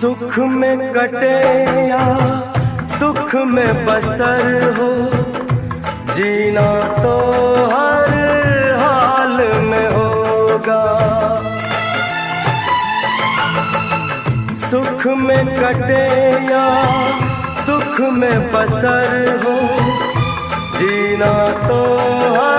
सुख में कटे या दुख में बसर हो, जीना तो हर हाल में होगा। सुख में कटे या दुख में बसर हो, जीना तो हर